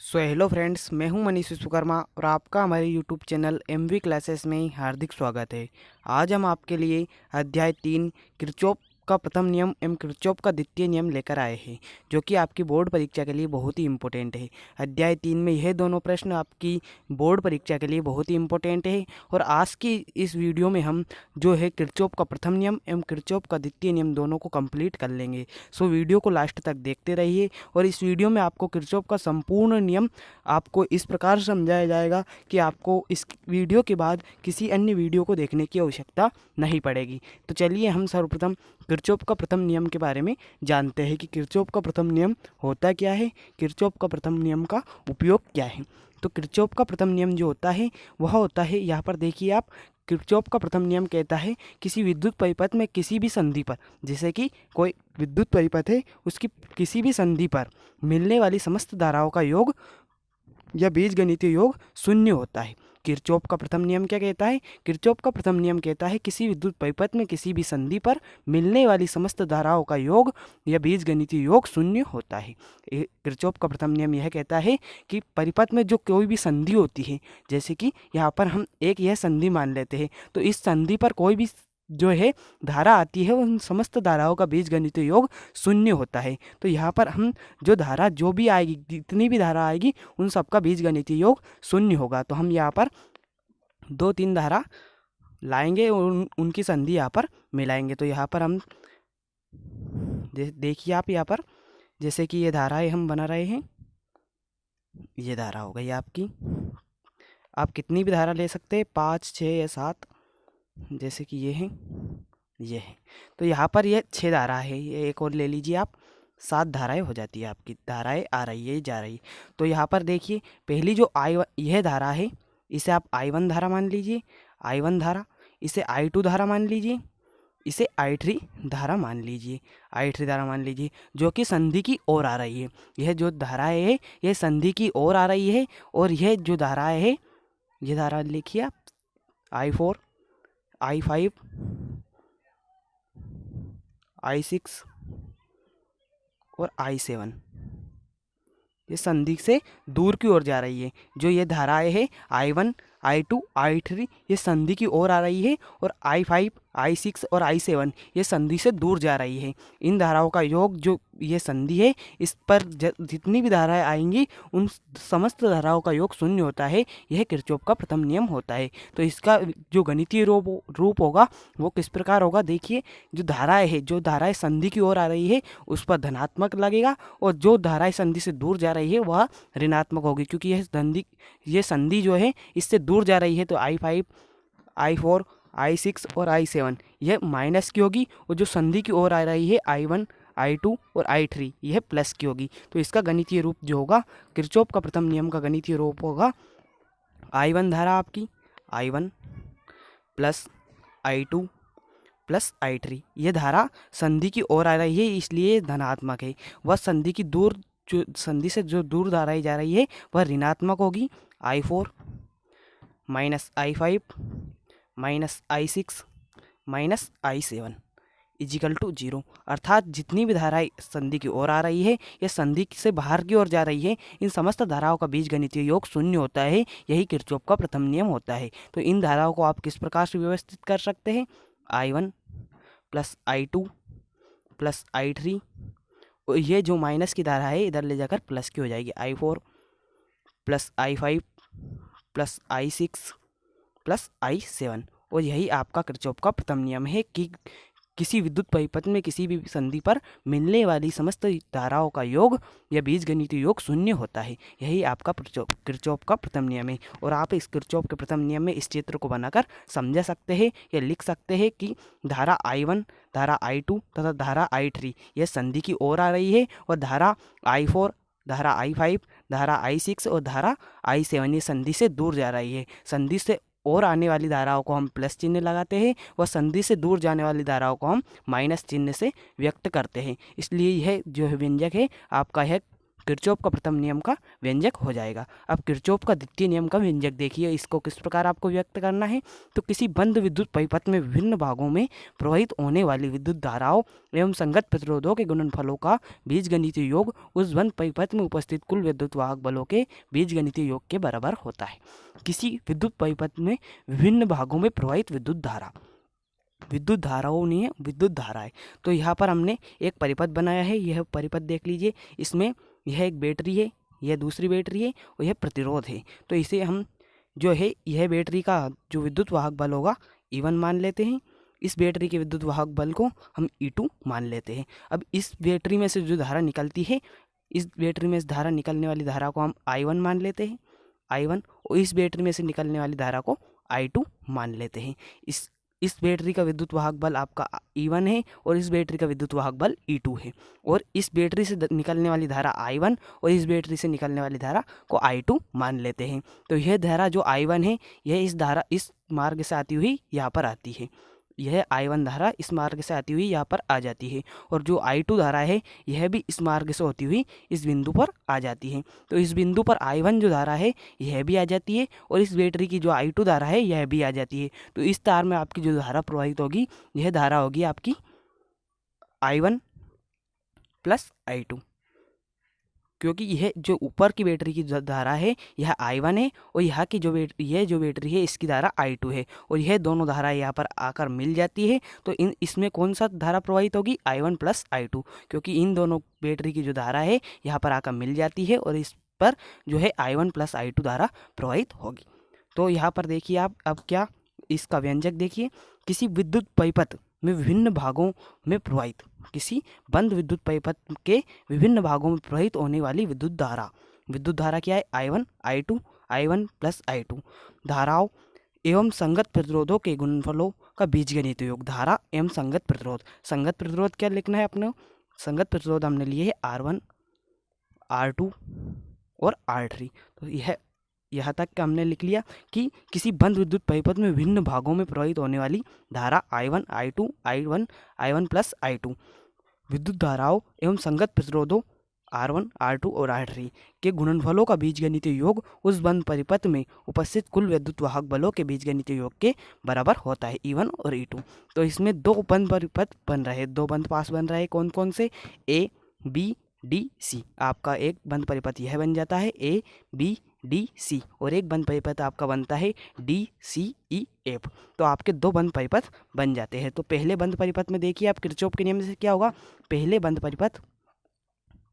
Hello friends, मैं हूं मनीष विश्वकर्मा और आपका हमारे यूट्यूब चैनल एमवी क्लासेस में हार्दिक स्वागत है। आज हम आपके लिए अध्याय 3 किरचॉफ का प्रथम नियम एवं किरचॉफ का द्वितीय नियम लेकर आए हैं, जो कि आपकी बोर्ड परीक्षा के लिए बहुत ही इम्पोर्टेंट है। अध्याय 3 में यह दोनों प्रश्न आपकी बोर्ड परीक्षा के लिए बहुत ही इम्पोर्टेंट है। और आज की इस वीडियो में हम जो है किरचॉफ का प्रथम नियम एवं किरचॉफ का द्वितीय नियम दोनों को कंप्लीट कर लेंगे। सो वीडियो को लास्ट तक देखते रहिए। और इस वीडियो में आपको किरचॉफ का संपूर्ण नियम आपको इस प्रकार समझाया जाएगा कि आपको इस वीडियो के बाद किसी अन्य वीडियो को देखने की आवश्यकता नहीं पड़ेगी। तो चलिए हम सर्वप्रथम किरचॉफ का प्रथम नियम के बारे में जानते हैं कि किरचॉफ का प्रथम नियम होता क्या है, किरचॉफ का प्रथम नियम का उपयोग क्या है। तो किरचॉफ का प्रथम नियम जो होता है वह होता है, यहाँ पर देखिए आप, किरचॉफ का प्रथम नियम कहता है किसी विद्युत परिपथ में किसी भी संधि पर, जैसे कि कोई विद्युत परिपथ है, उसकी किसी भी संधि पर मिलने वाली समस्त धाराओं का योग या बीजगणितीय योग शून्य होता है। किरचॉफ का प्रथम नियम क्या कहता है? किरचॉफ का प्रथम नियम कहता है किसी विद्युत परिपथ में किसी भी संधि पर मिलने वाली समस्त धाराओं का योग या बीजगणितीय योग शून्य होता है। किरचॉफ का प्रथम नियम यह कहता है कि परिपथ में जो कोई भी संधि होती है, जैसे कि यहाँ पर हम एक यह संधि मान लेते हैं, तो इस संधि पर कोई भी जो है धारा आती है, उन समस्त धाराओं का बीजगणितीय योग शून्य होता है। तो यहाँ पर हम जो धारा जो भी आएगी, जितनी भी धारा आएगी, उन सबका बीजगणितीय योग शून्य होगा। तो हम यहाँ पर 2-3 धारा लाएंगे और उनकी संधि यहाँ पर मिलाएंगे। तो यहाँ पर हम देखिए आप, यहाँ पर जैसे कि ये धाराएं हम बना रहे हैं, ये धारा हो गई आपकी। आप कितनी भी धारा ले सकते हैं, 5, 6 या 7, जैसे कि ये है, ये है। तो यहाँ पर ये 6 धारा है, ये एक और ले लीजिए आप, 7 धाराएं हो जाती है आपकी। धाराएं आ रही है, जा रही है। तो यहाँ पर देखिए, पहली जो यह धारा है, इसे आप I1 धारा मान लीजिए, I1 धारा। इसे I2 धारा मान लीजिए, इसे I3 धारा मान लीजिए, I3 धारा मान लीजिए, जो कि संधि की ओर आ रही है। यह जो धाराएं है, यह संधि की ओर आ रही है। और यह जो धाराएं है, ये धारा लिखिए आप, I4, I5, I6 और I7, ये संधि से दूर की ओर जा रही है। जो ये धाराएं है I1, I2, I3, ये संधि की ओर आ रही है। और I5, I6 और I7 ये संधि से दूर जा रही है। इन धाराओं का योग, जो ये संधि है, इस पर जितनी भी धाराएं आएंगी, उन समस्त धाराओं का योग शून्य होता है। यह किरचॉफ का प्रथम नियम होता है। तो इसका जो गणितीय रूप होगा वो किस प्रकार होगा? देखिए, जो धाराएं है, जो धाराएं संधि की ओर आ रही है, उस पर धनात्मक लगेगा, और जो धाराएं संधि से दूर जा रही है वह ऋणात्मक होगी, क्योंकि ये संधि जो है इससे दूर जा रही है। तो I5, I4, I6 और I7 यह माइनस की होगी, और जो संधि की ओर आ रही है I1, I2 और I3 यह प्लस की होगी। तो इसका गणितीय रूप जो होगा, किरचॉफ का प्रथम नियम का गणितीय रूप होगा, I1 धारा आपकी, I1 plus I2 plus I3, ये धारा संधि की ओर आ रही है, इसलिए धनात्मक है। वह संधि की दूर, जो संधि से जो दूर धाराएं जा रही है, वह ऋणात्मक होगी। I4 minus I5 minus I6 minus I7 is equal to 0। अर्थात जितनी भी धाराएं संधि की ओर आ रही है या संधि से बाहर की ओर जा रही है, इन समस्त धाराओं का बीजगणितीय योग शून्य होता है। यही किरचॉफ का प्रथम नियम होता है। तो इन धाराओं को आप किस प्रकार से व्यवस्थित कर सकते हैं? I1 plus I2 plus I3, और ये जो माइनस की धारा है इधर ले जाकर प्लस की हो जाएगी। I4 plus I5 plus I6 plus I7। और यही आपका किरचॉफ का प्रथम नियम है कि किसी विद्युत परिपथ में किसी भी संधि पर मिलने वाली समस्त धाराओं का योग या बीजगणितीय योग शून्य होता है। यही आपका किरचॉफ का प्रथम नियम है। और आप इस किरचॉफ के प्रथम नियम में इस चित्र को बनाकर समझा सकते हैं या लिख सकते हैं कि धारा I1, धारा I2 तथा धारा I3 यह संधि की ओर आ रही है, और धारा I4, धारा I5, धारा I6 और धारा I7 ये संधि से दूर जा रही है। संधि से और आने वाली धाराओं को हम प्लस चिन्ह लगाते हैं, व संधि से दूर जाने वाली धाराओं को हम माइनस चिन्ह से व्यक्त करते हैं। इसलिए यह जो व्यंजक है आपका है किरचॉफ का प्रथम नियम का व्यंजक हो जाएगा। अब किरचॉफ का द्वितीय नियम का व्यंजक देखिए, इसको किस प्रकार आपको व्यक्त करना है। तो किसी बंद विद्युत परिपथ में विभिन्न भागों में प्रवाहित होने वाली विद्युत धाराओं एवं संगत प्रतिरोधों के गुणनफलों का बीजगणितीय योग उस बंद परिपथ में उपस्थित कुल विद्युत वाहक बलों के बीजगणितीय योग के बराबर होता है। किसी विद्युत परिपथ में विभिन्न भागों में प्रवाहित विद्युत धारा, विद्युत धाराओं नहीं है, विद्युत धारा है। तो यहाँ पर हमने एक परिपथ बनाया है, यह परिपथ देख लीजिए, इसमें यह एक बैटरी है, यह दूसरी बैटरी है और यह प्रतिरोध है। तो इसे हम जो है यह बैटरी का जो विद्युत वाहक बल होगा E1 मान लेते हैं, इस बैटरी के विद्युत वाहक बल को हम E2 मान लेते हैं। अब इस बैटरी में से जो धारा निकलती है, इस बैटरी में से धारा निकलने वाली धारा को हम I1 मान लेते हैं, I1, और इस बैटरी में से निकलने वाली धारा को I2 मान लेते हैं। इस बैटरी का विद्युत वाहक बल आपका E1 है और इस बैटरी का विद्युत वाहक बल E2 है, और इस बैटरी से निकलने वाली धारा I1 और इस बैटरी से निकलने वाली धारा को I2 मान लेते हैं। तो यह धारा जो I1 है, यह इस मार्ग से आती हुई यहाँ पर आती है, यह I1 धारा इस मार्ग से आती हुई यहाँ पर आ जाती है, और जो I2 धारा है यह भी इस मार्ग से होती हुई इस बिंदु पर आ जाती है। तो इस बिंदु पर I1 जो धारा है यह भी आ जाती है, और इस बैटरी की जो I2 धारा है यह भी आ जाती है। तो इस तार में आपकी जो धारा प्रवाहित होगी, यह धारा होगी आपकी I1 प्लस I2, क्योंकि यह जो ऊपर की बैटरी की धारा है यह I1 है, और यहाँ की जो बैटरी है इसकी धारा I2 है, और यह दोनों धारा यहाँ पर आकर मिल जाती है। तो इसमें कौन सा धारा प्रवाहित होगी, I1 प्लस I2, क्योंकि इन दोनों बैटरी की जो धारा है यहाँ पर आकर मिल जाती है, और इस पर जो है I1 प्लस I2 धारा प्रवाहित होगी। तो यहाँ पर देखिए आप, अब क्या इसका व्यंजक देखिए, किसी विद्युत परिपथ में विभिन्न भागों में प्रवाहित, किसी बंद विद्युत परिपथ के विभिन्न भागों में प्रवाहित होने वाली विद्युत धारा क्या है, I1 I2, I1 plus I2 धाराओं एवं संगत प्रतिरोधों के गुणनफलों का बीजगणितीय योग। धारा एवं संगत प्रतिरोध क्या लिखना है अपने, संगत प्रतिरोध हमने लिए है R1, R2 और R3। तो यह यहाँ तक का हमने लिख लिया कि किसी बंद विद्युत परिपथ में विभिन्न भागों में प्रवाहित होने वाली धारा I1 I2 I1 plus I2 विद्युत धाराओं एवं संगत प्रतिरोधों R1 R2 और R3 के गुणनफलों का बीजगणितीय योग उस बंद परिपथ में उपस्थित कुल विद्युत वाहक बलों के बीजगणितीय योग के बराबर होता है, E1 और E2। तो इसमें दो बंद परिपथ बन रहे हैं, दो बंद पास बन रहे हैं, कौन कौन से, A B D C। आपका एक बंद परिपथ यह बन जाता है A B D C, और एक बंद परिपथ आपका बनता है D C E F। तो आपके दो बंद परिपथ बन जाते हैं। तो पहले बंद परिपथ में देखिए आप किरचॉफ के नियम से क्या होगा, पहले बंद परिपथ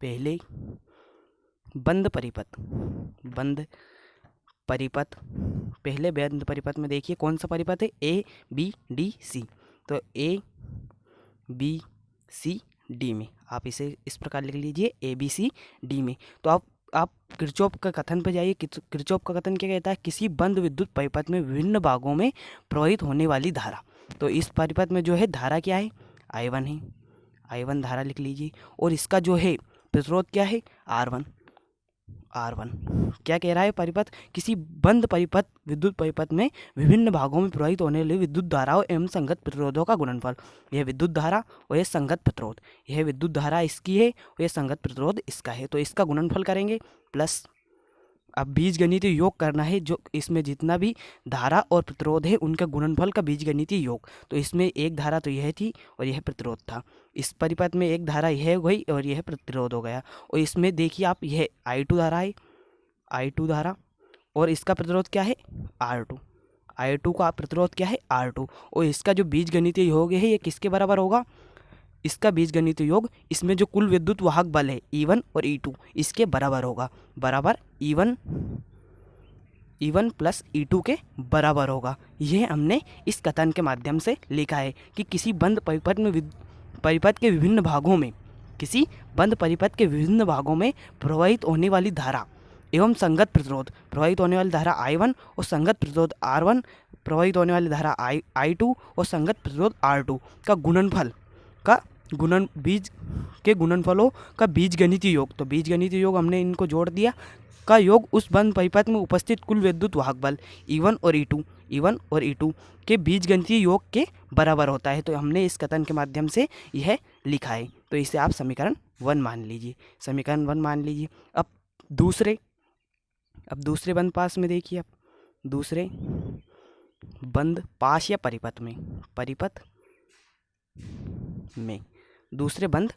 पहले बंद परिपथ में देखिए कौन सा परिपथ है, A B D C। तो A B C D में आप इसे इस प्रकार लिख लीजिए, A B C D में। तो आप किरचॉफ का कथन पर जाइए। किरचॉफ का कथन क्या कहता है, किसी बंद विद्युत परिपथ में विभिन्न भागों में प्रवाहित होने वाली धारा। तो इस परिपथ में जो है धारा क्या है, I1 है, I1 धारा लिख लीजिए, और इसका जो है प्रतिरोध क्या है, R1। क्या कह रहा है परिपथ, किसी बंद परिपथ विद्युत परिपथ में विभिन्न भागों में प्रवाहित होने वाली विद्युत धाराओं एवं संगत प्रतिरोधों का गुणनफल। यह विद्युत धारा और यह संगत प्रतिरोध, यह विद्युत धारा इसकी है और यह संगत प्रतिरोध इसका है। तो इसका गुणनफल करेंगे प्लस, अब बीजगणितीय योग करना है, जो इसमें जितना भी धारा और प्रतिरोध है उनका गुणनफल का बीजगणितीय योग। तो इसमें एक धारा तो यह थी और यह प्रतिरोध था, इस परिपथ में एक धारा यह हो गई और यह प्रतिरोध हो गया। और इसमें देखिए आप, यह I2 धारा है, I2 धारा, और इसका प्रतिरोध क्या है, R2। I2 का प्रतिरोध क्या है, R2। और इसका जो बीजगणितीय योग है ये किसके बराबर होगा, इसका बीजगणितीय योग इसमें जो कुल विद्युत वाहक बल है E1 और E2 इसके बराबर होगा, बराबर E1 प्लस E2 के बराबर होगा। यह हमने इस कथन के माध्यम से लिखा है कि किसी बंद परिपथ में परिपथ के विभिन्न भागों में, किसी बंद परिपथ के विभिन्न भागों में प्रवाहित होने वाली धारा एवं संगत प्रतिरोध, प्रवाहित होने वाली धारा I1 और संगत प्रतिरोध R1, प्रवाहित होने वाली धारा I2 और संगत प्रतिरोध R2 का गुणनफल का बीज के गुणनफलों का बीजगणितीय योग। तो बीजगणितीय योग हमने इनको जोड़ दिया, का योग उस बंद परिपथ में उपस्थित कुल विद्युत वाहक बल E1 और E2 के बीजगणितीय योग के बराबर होता है। तो हमने इस कथन के माध्यम से यह लिखा है, तो इसे आप समीकरण 1 मान लीजिए, समीकरण 1 मान लीजिए। अब दूसरे बंद पास में देखिए, आप दूसरे बंद पास या परिपथ में, दूसरे बंद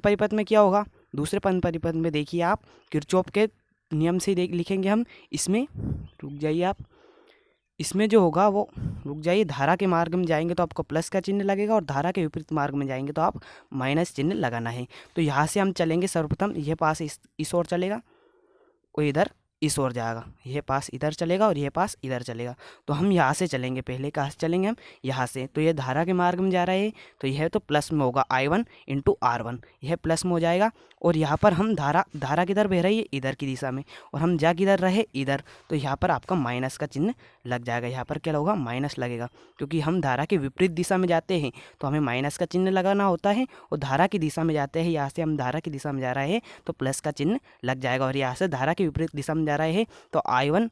परिपथ में क्या होगा? दूसरे बंद परिपथ में देखिए आप किरचॉफ के नियम से लिखेंगे हम। इसमें रुक जाइए आप, इसमें जो होगा वो, रुक जाइए, धारा के मार्ग में जाएंगे तो आपको प्लस का चिन्ह लगेगा, और धारा के विपरीत मार्ग में जाएंगे तो आप माइनस चिन्ह लगाना है। तो यहाँ से हम चलेंगे, सर्वप्रथम यह पास इस ओर चलेगा और इधर इस ओर जाएगा, यह पास इधर चलेगा और यह पास इधर चलेगा। तो हम यहाँ से चलेंगे, पहले कहाँ से चलेंगे हम? यहाँ से। तो यह धारा के मार्ग में जा रहा है, तो यह तो प्लस में होगा I1 इंटू R1, यह प्लस में हो जाएगा। और यहाँ पर हम धारा किधर बह रही है? इधर की दिशा में, और हम जा किधर रहे? इधर। तो यहाँ पर आपका माइनस का चिन्ह लग जाएगा, यहाँ पर क्या होगा? माइनस लगेगा, क्योंकि हम धारा के विपरीत दिशा में जाते हैं तो हमें माइनस का चिन्ह लगाना होता है, और धारा की दिशा में जाते हैं, यहाँ से हम धारा की दिशा में जा रहे हैं तो प्लस का चिन्ह लग जाएगा। और यहाँ से धारा के विपरीत दिशा में जा रहे हैं तो I1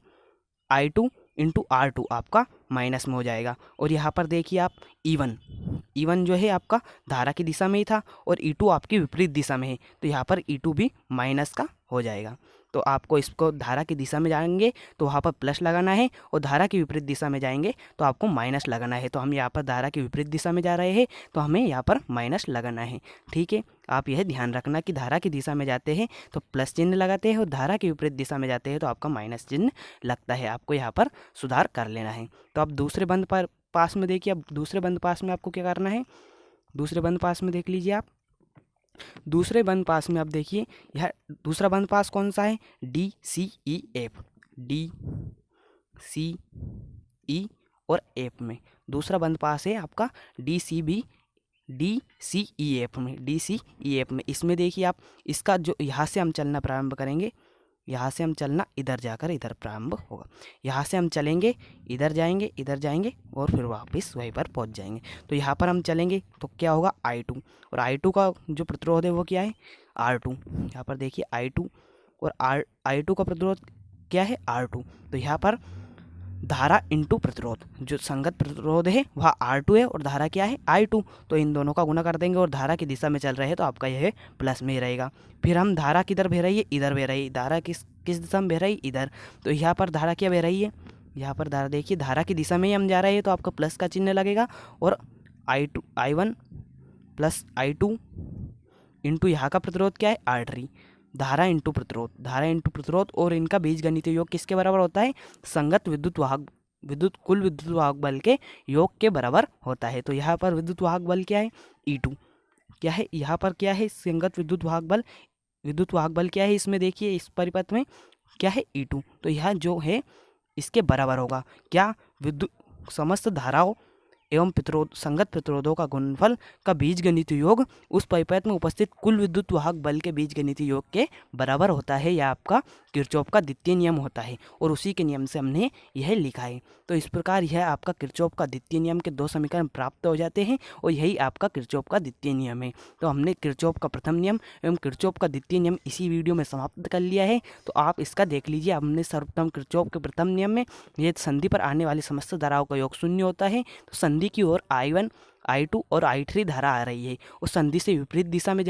I2 इंटू R2 आपका माइनस में हो जाएगा। और यहाँ पर देखिए आप E1 जो है आपका धारा की दिशा में ही था, और E2 आपकी विपरीत दिशा में है, तो यहाँ पर E2 भी माइनस का हो जाएगा। तो आपको इसको धारा की दिशा में जाएंगे तो वहाँ पर प्लस लगाना है, और धारा की विपरीत दिशा में जाएंगे तो आपको माइनस लगाना है। तो हम यहाँ पर धारा की विपरीत दिशा में जा रहे हैं तो हमें यहाँ पर माइनस लगाना है। ठीक है, आप यह ध्यान रखना कि धारा की दिशा में जाते हैं तो प्लस चिन्ह लगाते हैं, और धारा की विपरीत दिशा में जाते हैं तो आपका माइनस चिन्ह लगता है। आपको यहाँ पर सुधार कर लेना है। तो आप दूसरे बंद पास में देखिए, अब दूसरे बंद पास में आपको क्या करना है? दूसरे बंद पास में देख लीजिए आप, दूसरे बंद पास में आप देखिए, यह दूसरा बंद पास कौन सा है? DCEF, DCE और F में दूसरा बंद पास है आपका DCEF में। इसमें देखिए आप, इसका जो यहाँ से हम चलना प्रारंभ करेंगे, यहाँ से हम चलना इधर जाकर इधर प्रारंभ होगा, यहाँ से हम चलेंगे, इधर जाएंगे और फिर वापस वहीं पर पहुँच जाएंगे। तो यहाँ पर हम चलेंगे तो क्या होगा? I2, और I2 का जो प्रतिरोध है वो क्या है? R2। यहाँ पर देखिए I2 और I2 का प्रतिरोध क्या है? R2। तो यहाँ पर धारा इंटू प्रतिरोध, जो संगत प्रतिरोध है वह R2 है, और धारा क्या है? I2। तो इन दोनों का गुणा कर देंगे, और धारा की दिशा में चल रहे हैं तो आपका यह प्लस में ही रहेगा। फिर हम धारा किधर बह रही है? इधर बह रही है। धारा किस दिशा में बह रही है? इधर। तो यहाँ पर धारा क्या बह रही है? यहाँ पर धारा देखिए, धारा की दिशा में ही हम जा रहे हैं तो आपका प्लस का चिन्ह लगेगा, और I1 प्लस I2 इंटू यहाँ का प्रतिरोध क्या है? R3। धारा इंटू प्रतिरोध, और इनका बीजगणितीय योग किसके बराबर होता है? संगत कुल विद्युत वाहक बल के योग के बराबर होता है। तो यहाँ पर विद्युत वाहक बल क्या है? E2। क्या है यहाँ पर? क्या है? संगत विद्युत वाहक बल क्या है? इसमें देखिए, इस परिपथ में क्या है? E2। तो यह जो है इसके बराबर होगा क्या? विद्युत समस्त धाराओं एवं संगत प्रतिरोधों का गुणनफल का बीजगणितीय योग उस परिपथ में उपस्थित कुल विद्युत वाहक बल के बीजगणितीय योग के बराबर होता है। यह आपका किरचॉफ का द्वितीय नियम होता है, और उसी के नियम से हमने यह लिखा है। तो इस प्रकार यह आपका किरचॉफ का द्वितीय नियम के 2 समीकरण प्राप्त हो जाते हैं, और यही आपका किरचॉफ का द्वितीय नियम है। तो हमने किरचॉफ का प्रथम नियम एवं किरचॉफ का द्वितीय नियम इसी वीडियो में समाप्त कर लिया है। तो आप इसका देख लीजिए। हमने सर्वप्रथम किरचॉफ के प्रथम नियम में यह संधि पर आने वाली समस्त धाराओं का योग शून्य होता है, तो संधि की ओर I1 I2 और I3 धारा आ रही है, और संधि से विपरीत दिशा में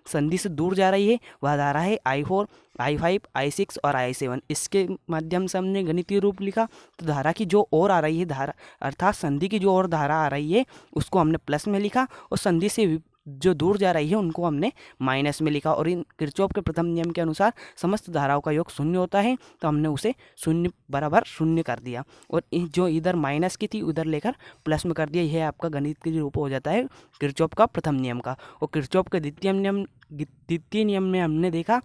संधि से दूर जा रही है, वह धारा है I4 I5 I6 और I7। इसके माध्यम से हमने गणितीय रूप लिखा। तो धारा की जो ओर आ रही है, धारा अर्थात संधि की जो ओर धारा आ रही है उसको हमने प्लस में लिखा, और संधि से जो दूर जा रही है उनको हमने माइनस में लिखा। और इन किरचॉफ के प्रथम नियम के अनुसार समस्त धाराओं का योग शून्य होता है, तो हमने उसे शून्य बराबर शून्य कर दिया, और जो इधर माइनस की थी उधर लेकर प्लस में कर दिया। यह आपका गणित के रूप हो जाता है किरचॉफ का प्रथम नियम का। और किरचॉफ के द्वितीय नियम में हमने देखा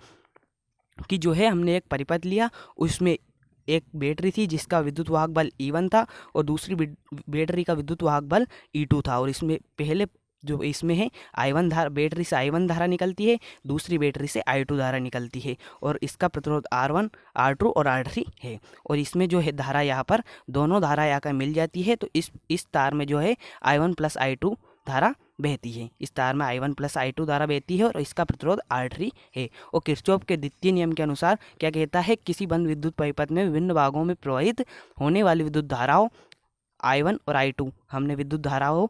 कि जो है, हमने एक परिपथ लिया, उसमें एक बैटरी थी जिसका विद्युत वाहक बल E1 था, और दूसरी बैटरी का विद्युत वाहक बल E2 था। और इसमें पहले जो इसमें है I1 धारा, बैटरी से I1 धारा निकलती है, दूसरी बैटरी से I2 धारा निकलती है, और इसका प्रतिरोध R1 R2 और R3 है। और इसमें जो है धारा, यहाँ पर दोनों धारा आकर मिल जाती है, तो इस तार में जो है I1 प्लस I2 धारा बहती है। इस तार में I1 प्लस I2 धारा बहती है, और इसका प्रतिरोध R3 है। और किरचॉफ के द्वितीय नियम के अनुसार क्या कहता है? किसी बंद विद्युत परिपथ में विभिन्न भागों में प्रवाहित होने वाली विद्युत धाराओं I1 और I2, हमने विद्युत धाराओं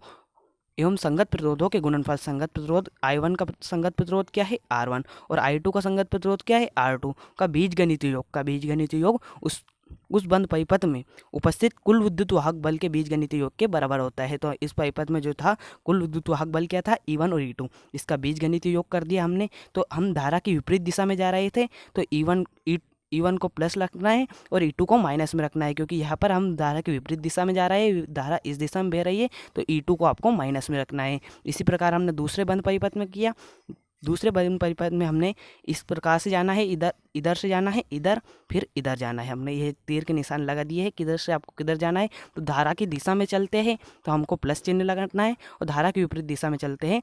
एवं संगत प्रतिरोधों के गुणनफल। संगत प्रतिरोध I1 का संगत प्रतिरोध क्या है R1 और I2 का संगत प्रतिरोध क्या है R2 का बीजगणितीय योग उस बंद परिपथ में उपस्थित कुल विद्युत वाहक बल के बीजगणितीय योग के बराबर होता है। तो इस परिपथ में जो था कुल विद्युत वाहक बल क्या था E1 और E2, इसका बीजगणितीय योग कर दिया हमने। तो हम धारा की विपरीत दिशा में जा रहे थे तो E1 को प्लस रखना है और E2 को माइनस में रखना है, क्योंकि यहाँ पर हम धारा की विपरीत दिशा में जा रहे हैं, धारा इस दिशा में बह रही है तो E2 को आपको माइनस में रखना है। इसी प्रकार हमने दूसरे बंद परिपथ में किया। दूसरे बंद परिपथ में हमने इस प्रकार से जाना है, इधर से जाना है, इधर फिर इधर जाना है। हमने ये तीर के निशान लगा दिए हैं किधर से आपको किधर जाना है। तो धारा की दिशा में चलते हैं तो हमको प्लस चिन्ह लगाना है और धारा की विपरीत दिशा में चलते हैं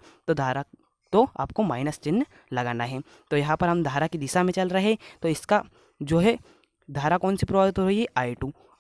तो आपको माइनस चिन्ह लगाना है। तो यहाँ पर हम धारा की दिशा में चल रहे हैं तो इसका जो है धारा कौन सी प्रभावित हो रही है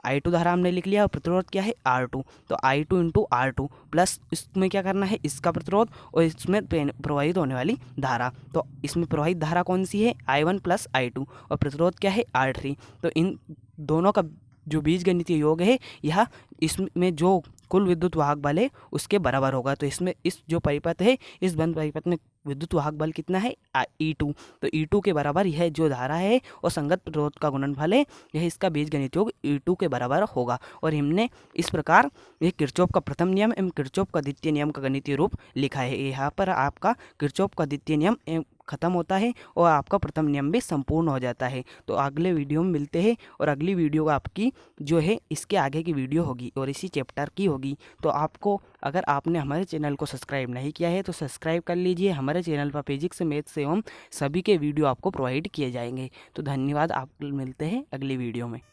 I2 धारा हमने लिख लिया और प्रतिरोध क्या है R2। तो I2 इंटू R2 प्लस इसमें क्या करना है इसका प्रतिरोध और इसमें प्रवाहित होने वाली धारा। तो इसमें प्रवाहित धारा कौन सी है I1 प्लस I2 और प्रतिरोध क्या है R3। तो इन दोनों का जो बीजगणितीय योग है यह इसमें जो कुल विद्युत वाहक बल है उसके बराबर होगा। तो इसमें इस जो परिपथ है इस बंद परिपथ में विद्युत वाहक बल कितना है E2। तो E2 के बराबर यह जो धारा है और संगत प्रतिरोध का गुणनफल है यह इसका बीजगणित योग E2 के बराबर होगा। और हमने इस प्रकार ये किरचॉफ का प्रथम नियम एवं किरचॉफ का द्वितीय नियम का गणितीय रूप लिखा है। यहाँ पर आपका किरचॉफ का द्वितीय नियम खत्म होता है और आपका प्रथम नियम भी संपूर्ण हो जाता है। तो अगले वीडियो में मिलते हैं और अगली वीडियो आपकी जो है इसके आगे की वीडियो होगी और इसी चैप्टर की होगी। तो आपको अगर आपने हमारे चैनल को सब्सक्राइब नहीं किया है तो सब्सक्राइब कर लीजिए। हमारे चैनल पर फिजिक्स मैथ्स एवं सभी के वीडियो आपको प्रोवाइड किए जाएंगे। तो धन्यवाद, आप मिलते हैं अगली वीडियो में।